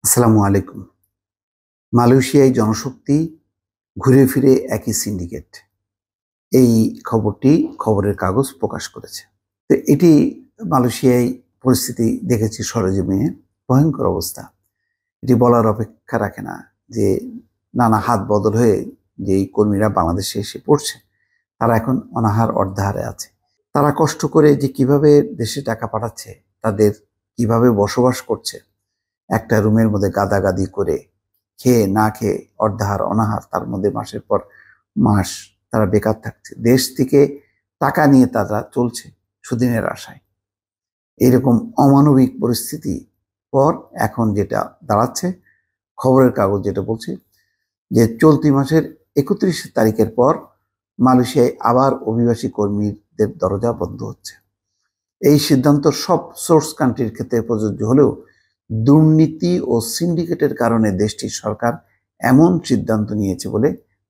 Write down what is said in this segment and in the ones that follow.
আসসালামু আলাইকুম। মালয়েশিয়ায় জনশক্তি ঘুরে ফিরে একই সিন্ডিকেট। এই খবরটি খবরের কাগজ প্রকাশ করেছে। তো এটি মালয়েশিয়ায় পরিস্থিতি দেখেছি সরেজমিনে, ভয়ংকর অবস্থা। এটি বলার অপেক্ষা রাখে না যে নানা হাত বদল হয়ে যেই কর্মীরা বাংলাদেশে এসে পড়ছে, তারা এখন অনাহার অর্ধাহারে আছে। তারা কষ্ট করে যে কিভাবে দেশে টাকা পাঠাচ্ছে, তাদের কিভাবে বসবাস করছে, একটা রুমের মধ্যে গাদাগাদি করে খেয়ে না খেয়ে অর্ধাহার অনাহার, তার মধ্যে মাসের পর মাস তারা বেকার থাকছে। দেশ থেকে টাকা নিয়ে তারা চলছে সুদিনের আশায়। এরকম অমানবিক পরিস্থিতি পর এখন যেটা দাঁড়াচ্ছে, খবরের কাগজ যেটা বলছে যে চলতি মাসের 31 তারিখের পর মালয়েশিয়ায় আবার অভিবাসী কর্মীদের দরজা বন্ধ হচ্ছে। এই সিদ্ধান্ত সব সোর্স কান্ট্রির ক্ষেত্রে প্রযোজ্য হলেও দুর্নীতি ও সিন্ডিকেটের কারণে দেশটির সরকার এমন সিদ্ধান্ত নিয়েছে বলে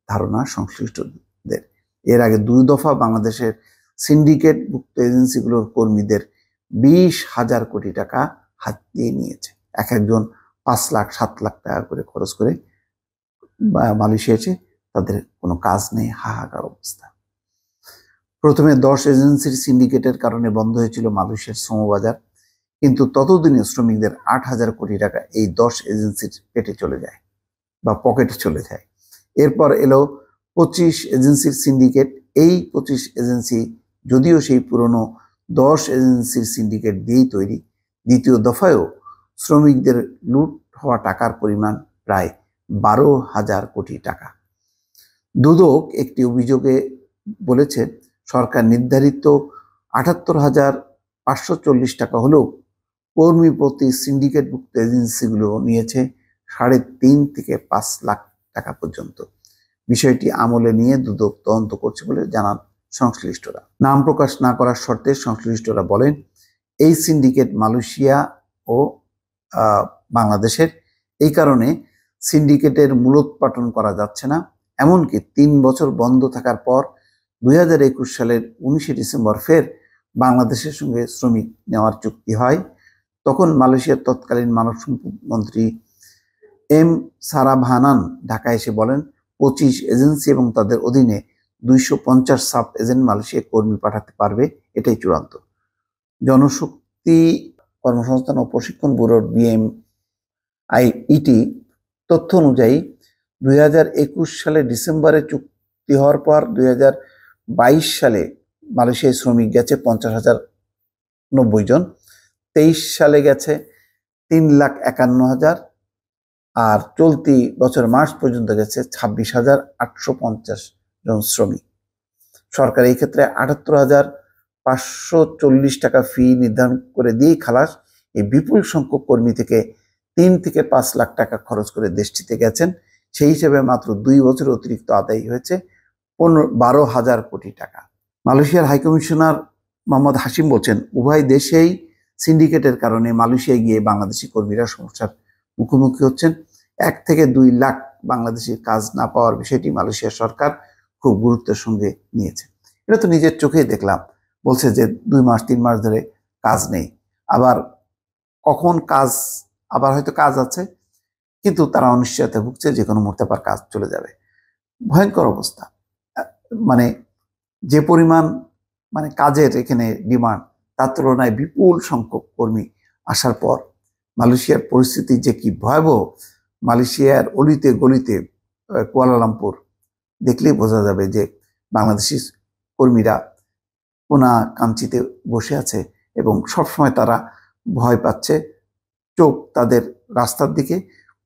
ধারণা সংশ্লিষ্টদের। এর আগে 2 দফা বাংলাদেশের সিন্ডিকেটভুক্ত এজেন্সিগুলোর কর্মীদের 20,000 কোটি টাকা হাত দিয়ে নিয়েছে। এক একজন 5 লাখ 7 লাখ টাকা করে খরচ করে মালয়েশিয়াতে তাদের কোনো কাজ নেই, হাহাকার অবস্থা। প্রথমে 10 এজেন্সির সিন্ডিকেটের কারণে বন্ধ হয়েছিল মালয়েশিয়ার শ্রমবাজার, কিন্তু ততদিনে শ্রমিকদের 8,000 কোটি টাকা এই 10 এজেন্সির পেটে চলে যায় বা পকেটে চলে যায়। এরপর এলো 25 এজেন্সির সিন্ডিকেট। এই 25 এজেন্সি যদিও সেই পুরনো 10 এজেন্সির সিন্ডিকেট দিয়েই তৈরি, দ্বিতীয় দফায়ও শ্রমিকদের লুট হওয়া টাকার পরিমাণ প্রায় 12,000 কোটি টাকা। দুদক একটি অভিযোগে বলেছে, সরকার নির্ধারিত 78,540 টাকা হলেও কর্মী প্রতি সিন্ডিকেটভুক্ত এজেন্সিগুলো নিয়েছে 3.5 থেকে 5 লাখ টাকা পর্যন্ত। বিষয়টি আমলে নিয়ে দুদক তদন্ত করছে বলে জানান সংশ্লিষ্টরা। নাম প্রকাশ না করার শর্তে সংশ্লিষ্টরা বলেন, এই সিন্ডিকেট মালয়েশিয়া ও বাংলাদেশের। এই কারণে সিন্ডিকেটের মূলোৎপাটন করা যাচ্ছে না। এমনকি 3 বছর বন্ধ থাকার পর 2021 সালের 19 ডিসেম্বর ফের বাংলাদেশের সঙ্গে শ্রমিক নেওয়ার চুক্তি হয়। তখন মালয়েশিয়ার তৎকালীন মানব সম্পদ মন্ত্রী এম সারাভানান ঢাকায় এসে বলেন, 25 এজেন্সি এবং তাদের অধীনে 250 সাব এজেন্ট মালয়েশিয়ায় কর্মী পাঠাতে পারবে, এটাই চূড়ান্ত। জনশক্তি কর্মসংস্থান ও প্রশিক্ষণ ব্যুরোর BMIET তথ্য অনুযায়ী 2021 সালে ডিসেম্বরে চুক্তি হওয়ার পর 2022 সালে মালয়েশিয়ায় শ্রমিক গেছে 50,090 জন, 23 সালে গেছে 3,51,000, আর চলতি বছর মার্চ পর্যন্ত গেছে 26,850 জন শ্রমিক। সরকার এই ক্ষেত্রে 78,540 টাকা ফি নির্ধারণ করে দিয়েই খালাস। এই বিপুল সংখ্যক কর্মী থেকে 3 থেকে 5 লাখ টাকা খরচ করে দেশটিতে গেছেন। সেই হিসেবে মাত্র 2 বছর অতিরিক্ত আদায় হয়েছে 12,000 কোটি টাকা। মালয়েশিয়ার হাইকমিশনার মোহাম্মদ হাশিম বলছেন, উভয় দেশেই সিন্ডিকেটের কারণে মালয়েশিয়ায় গিয়ে বাংলাদেশি কর্মীরা সমস্যার মুখোমুখি হচ্ছেন। 1 থেকে 2 লাখ বাংলাদেশির কাজ না পাওয়ার বিষয়টি মালয়েশিয়া সরকার খুব গুরুত্বের সঙ্গে নিয়েছে। এটা তো নিজের চোখেই দেখলাম, বলছে যে 2 মাস 3 মাস ধরে কাজ নেই, আবার কখন কাজ, আবার হয়তো কাজ আছে, কিন্তু তারা অনিশ্চয়তা ভুগছে, যে কোনো মুহূর্তে আবার কাজ চলে যাবে। ভয়ঙ্কর অবস্থা। মানে যে পরিমাণ কাজের এখানে ডিমান্ড, তার তুলনায় বিপুল সংখ্যক কর্মী আসার পর মালয়েশিয়ার পরিস্থিতি যে কি ভয়াবহ, মালয়েশিয়ার অলিতে গলিতে কুয়ালালামপুর দেখলেই বোঝা যাবে যে বাংলাদেশি কর্মীরা কোনা কাঞ্চিতে বসে আছে এবং সবসময় তারা ভয় পাচ্ছে, চোখ তাদের রাস্তার দিকে,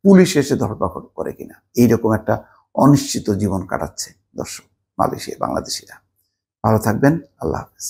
পুলিশ এসে ধরপাকড় করে কিনা, এইরকম একটা অনিশ্চিত জীবন কাটাচ্ছে দর্শক মালয়েশিয়া বাংলাদেশিরা। ভালো থাকবেন, আল্লাহ হাফেজ।